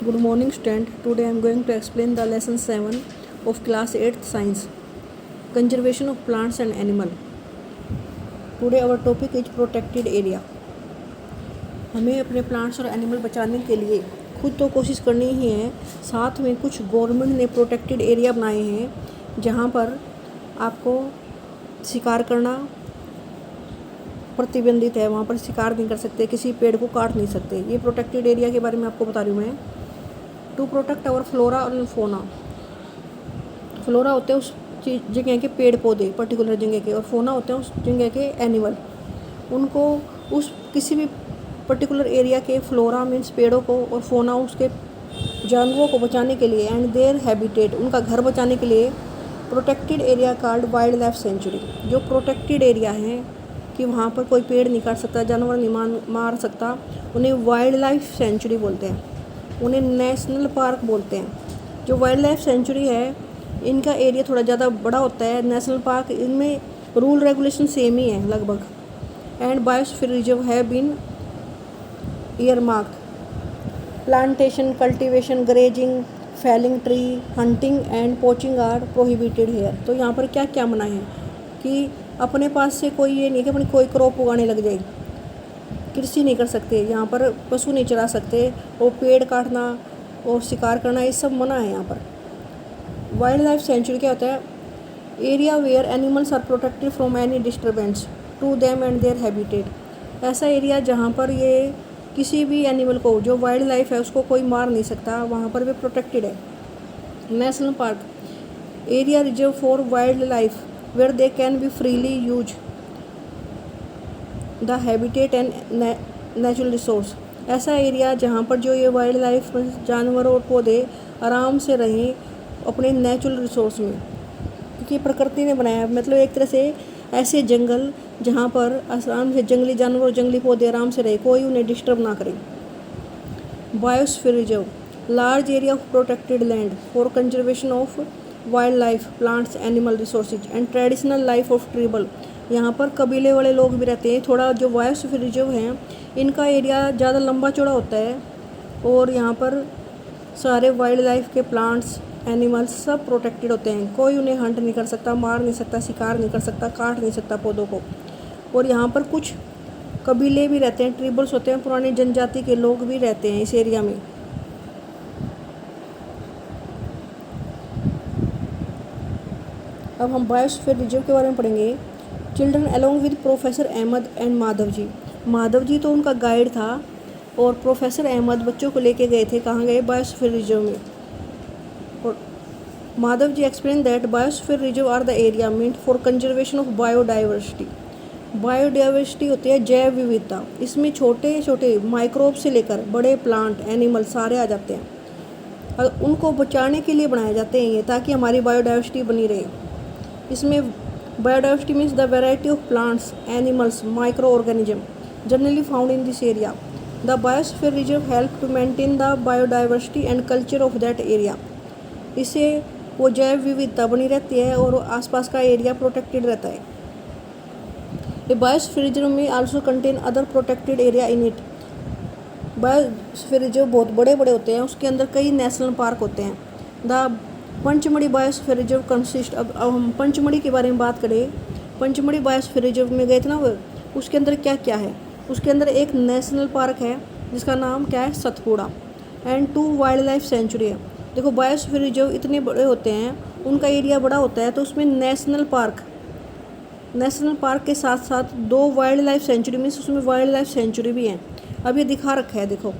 Good morning, student. Today I am going to explain the lesson 7 of class 8th science, conservation of plants and animal. Today our topic is protected area. हमें अपने plants और animal बचाने के लिए खुद तो कोशिश करनी ही है, साथ में कुछ गवर्नमेंट ने प्रोटेक्टेड एरिया बनाए हैं जहाँ पर आपको शिकार करना प्रतिबंधित है। वहाँ पर शिकार नहीं कर सकते, किसी पेड़ को काट नहीं सकते। ये प्रोटेक्टेड एरिया के बारे में आपको बता रही हूँ मैं। टू प्रोटेक्ट आवर फ्लोरा और फोना। फ्लोरा होते हैं उस जगह के पेड़ पौधे पर्टिकुलर जगह के, और फोना होते हैं उस जगह के एनिमल। उनको उस किसी भी पर्टिकुलर एरिया के फ्लोरा मीन्स पेड़ों को और फोना उसके जानवरों को बचाने के लिए एंड देयर हैबिटेट उनका घर बचाने के लिए protected area called wild life sanctuary. जो प्रोटेक्टेड एरिया है कि वहाँ पर कोई पेड़ नहीं काट सकता, जानवर नहीं मार सकता, उन्हें वाइल्ड लाइफ सेंचुरी बोलते हैं, उन्हें नेशनल पार्क बोलते हैं। जो वाइल्ड लाइफ सेंचुरी है इनका एरिया थोड़ा ज़्यादा बड़ा होता है। नेशनल पार्क इनमें रूल रेगुलेशन सेम ही है लगभग। And biosphere reserve has been earmarked. Plantation, cultivation, grazing, felling tree, hunting and poaching are prohibited here. तो यहाँ पर क्या क्या मना है कि अपने पास से कोई ये नहीं कि अपनी कोई क्रॉप उगाने लग जाए, कृषि नहीं कर सकते, यहाँ पर पशु नहीं चरा सकते, और पेड़ काटना और शिकार करना ये सब मना है यहाँ पर। वाइल्ड लाइफ सेंचुरी क्या होता है? Area where animals are protected from any disturbance to them and their habitat. ऐसा एरिया जहाँ पर ये किसी भी एनिमल को, जो वाइल्ड लाइफ है उसको कोई मार नहीं सकता, वहाँ पर वे प्रोटेक्टेड है। National park area reserve for wildlife where they can be freely use the habitat and natural resource. ऐसा एरिया जहाँ पर जो ये वाइल्ड लाइफ जानवर और पौधे आराम से रहें अपने नेचुरल रिसोर्स में, क्योंकि प्रकृति ने बनाया, मतलब एक तरह से ऐसे जंगल जहाँ पर आराम से जंगली जानवर और जंगली पौधे आराम से रहे, कोई उन्हें डिस्टर्ब ना करे। Biosphere reserve large area of protected land for conservation of wild life, plants, animal resources and traditional life of tribal. यहाँ पर कबीले वाले लोग भी रहते हैं। थोड़ा जो बायोस्फीयर रिजर्व हैं इनका एरिया ज़्यादा लंबा चौड़ा होता है, और यहाँ पर सारे वाइल्ड लाइफ के प्लांट्स, एनिमल्स सब प्रोटेक्टेड होते हैं। कोई उन्हें हंट नहीं कर सकता, मार नहीं सकता, शिकार नहीं कर सकता, काट नहीं सकता पौधों को। और यहाँ पर कुछ कबीले भी रहते हैं, ट्राइबल्स होते हैं, पुरानी जनजाति के लोग भी रहते हैं इस एरिया में। अब हम बायोस्फीयर रिजर्व के बारे में पढ़ेंगे। Children along with professor Ahmad and Madhav ji. Madhav ji तो उनका गाइड था, और प्रोफेसर अहमद बच्चों को लेके गए थे। कहाँ गए? बायोस्फीयर रिजर्व में। और Madhav ji explain that biosphere reserve are the area meant for conservation of biodiversity. Biodiversity होती है जैव विविधता। इसमें छोटे छोटे माइक्रोब से लेकर बड़े प्लांट, एनिमल सारे आ जाते हैं, और उनको बचाने के लिए बनाए जाते हैं ये, ताकि हमारी बायोडाइवर्सिटी बनी रहे। इसमें biodiversity means the variety of plants, animals, microorganism generally found in this area. The biosphere reserve help to maintain the biodiversity and culture of that area. इससे वो जैव विविधता बनी रहती है और आसपास का एरिया प्रोटेक्टेड रहता है। द बायोस्फीयर रिजर्व में also contain other protected area in it. Biosphere reserve बहुत बड़े बड़े होते हैं, उसके अंदर कई नेशनल पार्क होते हैं। The Pachmarhi biosphere reserve consist. अब हम पंचमढ़ी के बारे में बात करें। पंचमढ़ी बायोस्फीयर रिजर्व में गए थे ना, वो उसके अंदर क्या क्या है? उसके अंदर एक नेशनल पार्क है जिसका नाम क्या है? Satpura, and 2 wild life sanctuary है। देखो बायोस्फीयर रिजर्व इतने बड़े होते हैं, उनका एरिया बड़ा होता है, तो उसमें नेशनल पार्क के साथ साथ 2 वाइल्ड लाइफ सेंचुरी मीन्स उसमें वाइल्ड लाइफ सेंचुरी भी हैं। अब ये दिखा रखा है, देखो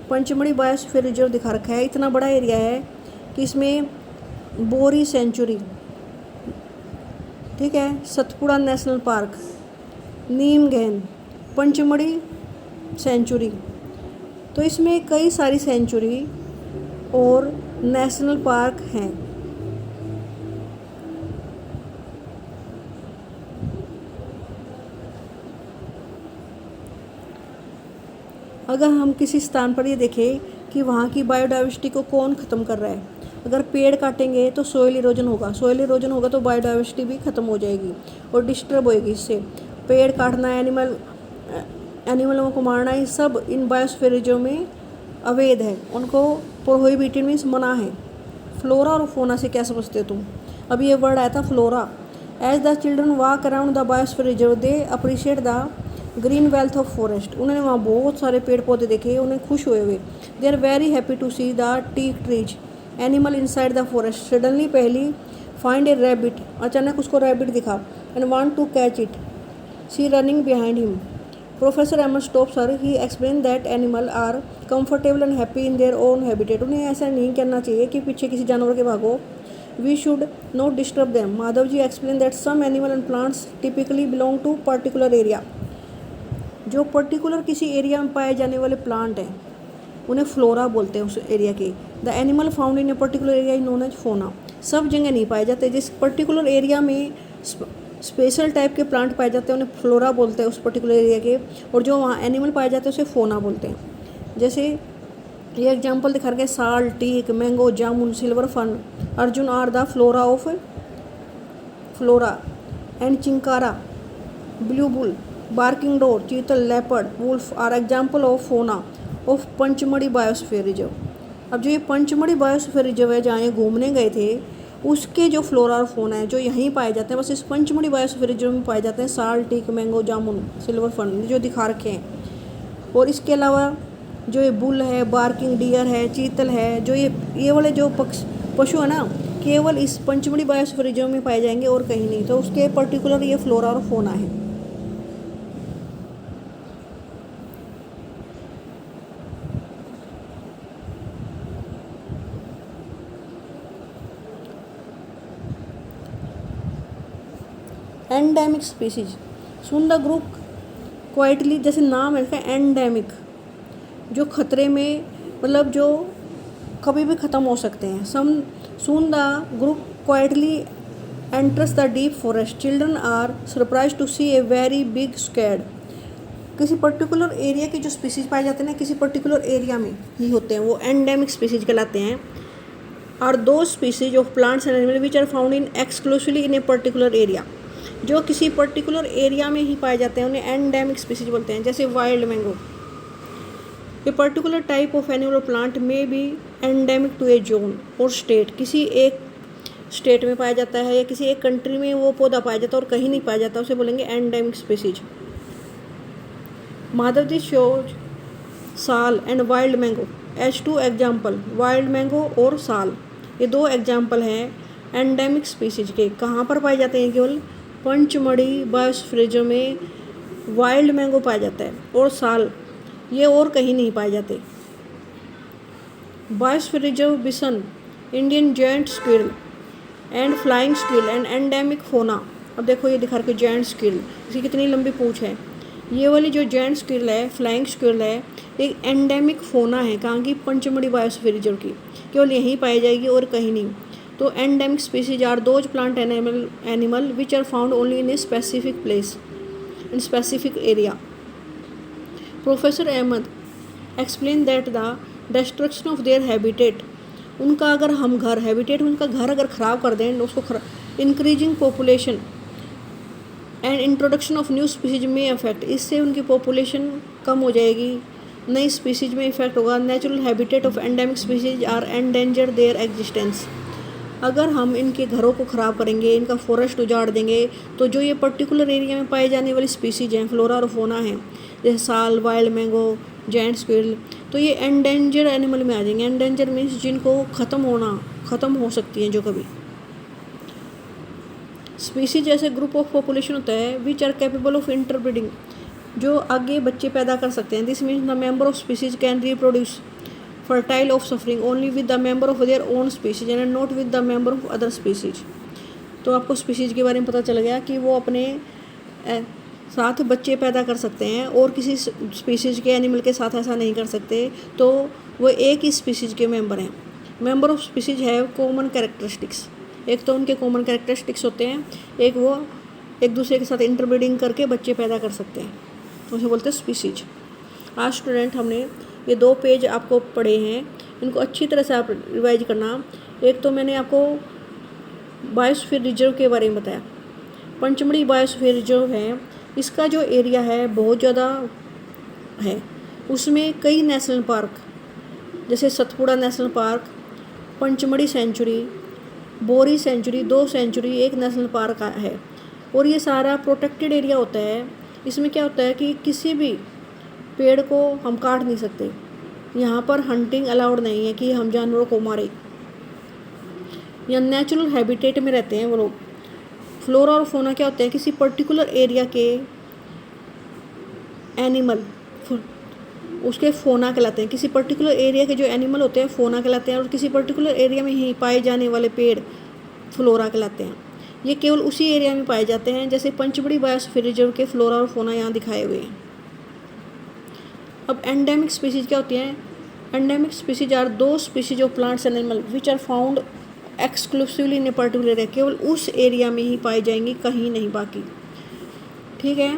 पंचमढ़ी बायोस्फीयर रिजर्व दिखा रखा है। इतना बड़ा एरिया है कि इसमें बोरी सेंचुरी, ठीक है, सतपुड़ा नेशनल पार्क, नीमगहन, पंचमढ़ी सेंचुरी। तो इसमें कई सारी सेंचुरी और नेशनल पार्क हैं। अगर हम किसी स्थान पर ये देखें कि वहाँ की बायोडाइवर्सिटी को कौन ख़त्म कर रहा है, अगर पेड़ काटेंगे तो सोइल इरोजन होगा, सोइल इरोजन होगा तो बायोडाइवर्सिटी भी ख़त्म हो जाएगी और डिस्टर्ब होएगी। इससे पेड़ काटना, एनिमलों को मारना, ये सब इन बायोस्फीयर रिजर्व में अवैध है, उनको प्रोहिबिटेड मीन्स मना है। फ्लोरा और फोना से क्या समझते हो तुम? अब ये वर्ड आया था flora. As the children walk around the biosphere reserve they appreciate the green wealth of forest. उन्होंने वहाँ बहुत सारे पेड़ पौधे देखे, उन्हें खुश हुए हुए। They are very happy to see the teak trees animal inside the forest. Suddenly पहली फाइंड ए रैबिट, अचानक उसको रैबिट दिखा, and want to catch it, she running behind him. Professor Ahmad stops her, he explain that animal are comfortable and happy in their own habitat. उन्हें ऐसा नहीं करना चाहिए कि पीछे किसी जानवर के भागो। We should not disturb them. Madhav ji explain that some animal and plants typically belong to particular area. जो पर्टिकुलर किसी एरिया में पाए जाने वाले प्लांट हैं उन्हें फ्लोरा बोलते हैं उस एरिया के। The animal found in a particular area is known as fauna. सब जगह नहीं पाए जाते, जिस पर्टिकुलर एरिया में स्पेशल टाइप के प्लांट पाए जाते हैं उन्हें फ्लोरा बोलते हैं उस पर्टिकुलर एरिया के, और जो वहाँ एनिमल पाए जाते हैं उसे फोना बोलते हैं। जैसे ये एग्जांपल दिखा रखे sal, teak, mango, jamun, silver fern, arjun are the flora of flora, and chinkara, blue bull, barking deer, chital, leopard, wolf are example of fauna of Pachmarhi biosphere reserve. अब जो ये पंचमढ़ी बायोस्फीयर रिजर्व है जहाँ ये घूमने गए थे, उसके जो फ्लोरा और फोना है जो यहीं पाए जाते हैं, बस इस पंचमढ़ी बायोस्फीयर रिजर्व में पाए जाते हैं। साल, teak, mango, jamun, silver fun जो दिखा रखे हैं। और इसके अलावा जो ये बुल है, बार्किंग डियर है, चीतल है, जो ये वाले जो पशु है ना, केवल इस पंचमढ़ी बायोस्फीयर रिजर्व में पाए जाएंगे और कहीं नहीं। तो उसके पर्टिकुलर ये फ्लोरा और फोना है। Endemic species soon the group quietly, जैसे नाम है इसका एंडेमिक, जो खतरे में, मतलब जो कभी भी ख़त्म हो सकते हैं। Soon the group quietly enters the deep forest, children are surprise to see a very big squad. किसी पर्टिकुलर एरिया के जो स्पीसीज पाए जाते हैं ना, किसी पर्टिकुलर एरिया में ही होते हैं, वो एंडेमिक स्पीसीज कहलाते हैं। Are those species of plants and animal which are found in exclusively in a particular area. जो किसी पर्टिकुलर एरिया में ही पाए जाते हैं उन्हें एंडेमिक स्पीसीज बोलते हैं। जैसे wild mango, a particular type of animal plant में be endemic to a zone और स्टेट। किसी एक स्टेट में पाया जाता है या किसी एक कंट्री में वो पौधा पाया जाता है और कहीं नहीं पाया जाता, उसे बोलेंगे endemic species. Madhav ji shows sal and wild mango as to example. Wild mango और साल ये दो एग्जाम्पल हैं एंडेमिक स्पीसीज के। कहाँ पर पाए जाते हैं? केवल पंचमढ़ी बायोस्फीयर रिजर्व में वाइल्ड मैंगो पाया जाता है और साल, ये और कहीं नहीं पाए जाते। Biosphere reserve bison, Indian giant squirrel and flying squirrel and endemic fauna. अब देखो ये दिखा रखे जायंट स्क्विरल, इसकी कितनी लंबी पूंछ है। ये वाली जो जायंट स्क्विरल है, फ्लाइंग स्क्विरल है, एक एंडेमिक फोना है कहाँ की? पंचमढ़ी बायोस्फीयर रिजर्व की, केवल यहीं पाई जाएगी और कहीं नहीं। तो endemic species are those plant animal which are found only in a specific place in specific area. Professor Ahmad explain that the destruction of their habitat, उनका अगर हम घर, हैबिटेट उनका घर अगर ख़राब कर दें, उसको increasing population and introduction of new species में अफेक्ट, इससे उनकी पॉपुलेशन कम हो जाएगी, नई स्पीसीज में इफेक्ट होगा। Natural habitat of endemic species are endanger their existence. अगर हम इनके घरों को ख़राब करेंगे, इनका फॉरेस्ट उजाड़ देंगे, तो जो ये पर्टिकुलर एरिया में पाए जाने वाली स्पीसीज हैं, फ्लोरा और फोना हैं, जैसे साल, वाइल्ड मैंगो, जायंट स्क्विरल, तो ये एंडेंजर एनिमल में आ जाएंगे। एंडेंजर मीन्स जिनको ख़त्म हो सकती हैं जो कभी। स्पीसीज जैसे ग्रुप ऑफ पॉपुलेशन होता है which are capable of interbreeding, जो आगे बच्चे पैदा कर सकते हैं। This means the member of species can reproduce fertile offspring only with the member of their own species and not with the member of other species। तो आपको species के बारे में पता चल गया कि वो अपने साथ बच्चे पैदा कर सकते हैं और किसी स्पीसीज के एनिमल के साथ ऐसा नहीं कर सकते, तो वो एक ही स्पीसीज के मेंबर हैं। Member of species have common characteristics, एक तो उनके कॉमन कैरेक्टरिस्टिक्स होते हैं, एक वो एक दूसरे के साथ इंटरब्रीडिंग करके बच्चे पैदा कर सकते हैं, तो उसे बोलते हैं स्पीसीज। आज स्टूडेंट हमने ये 2 पेज आपको पढ़े हैं, इनको अच्छी तरह से आप रिवाइज करना। एक तो मैंने आपको बायोस्फीयर रिजर्व के बारे में बताया। पंचमढ़ी बायोस्फीयर रिजर्व है, इसका जो एरिया है बहुत ज़्यादा है, उसमें कई नेशनल पार्क जैसे Satpura national park, Pachmarhi sanctuary, Bori sanctuary, 2 sanctuary, 1 national park है। और ये सारा प्रोटेक्टेड एरिया होता है। इसमें क्या होता है कि किसी भी पेड़ को हम काट नहीं सकते। यहाँ पर हंटिंग अलाउड नहीं है कि हम जानवरों को मारें। या नेचुरल हैबिटेट में रहते हैं वो लोग। फ्लोरा और फोना क्या होते हैं, किसी पर्टिकुलर एरिया के एनिमल उसके फोना कहलाते हैं। किसी पर्टिकुलर एरिया के जो एनिमल होते हैं फोना कहलाते हैं, और किसी पर्टिकुलर एरिया में ही पाए जाने वाले पेड़ फ्लोरा कहलाते हैं। ये केवल उसी एरिया में पाए जाते हैं, जैसे पंचमढ़ी बायोस्फीयर रिजर्व के फ्लोरा और फोना यहाँ दिखाए हुए हैं। अब एंडेमिक स्पीसीज क्या होती हैं? Endemic species are those species of plants and animal which are found exclusively in a particular area. केवल उस एरिया में ही पाई जाएंगी, कहीं नहीं बाकी। ठीक है,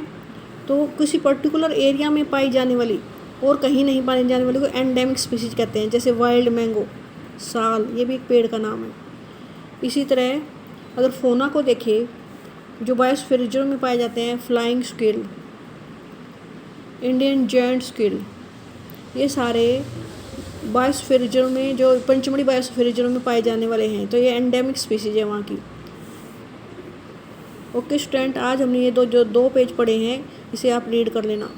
तो किसी पर्टिकुलर एरिया में पाई जाने वाली और कहीं नहीं पाई जाने वाली को एंडेमिक स्पीसीज कहते हैं। जैसे वाइल्ड मैंगो, साल, ये भी एक पेड़ का नाम है। इसी तरह अगर फोना को देखें, जो बायोस्फीयर रिजर्व में पाए जाते हैं, flying squirrel, Indian giant squirrel, ये सारे बायोस्फीयर रिजर्व में, जो पंचमढ़ी बायोस्फीयर रिजर्व में पाए जाने वाले हैं, तो ये एंडेमिक स्पीसीज है वहाँ की। ओके स्टूडेंट, आज हमने ये दो पेज पढ़े हैं, इसे आप रीड कर लेना।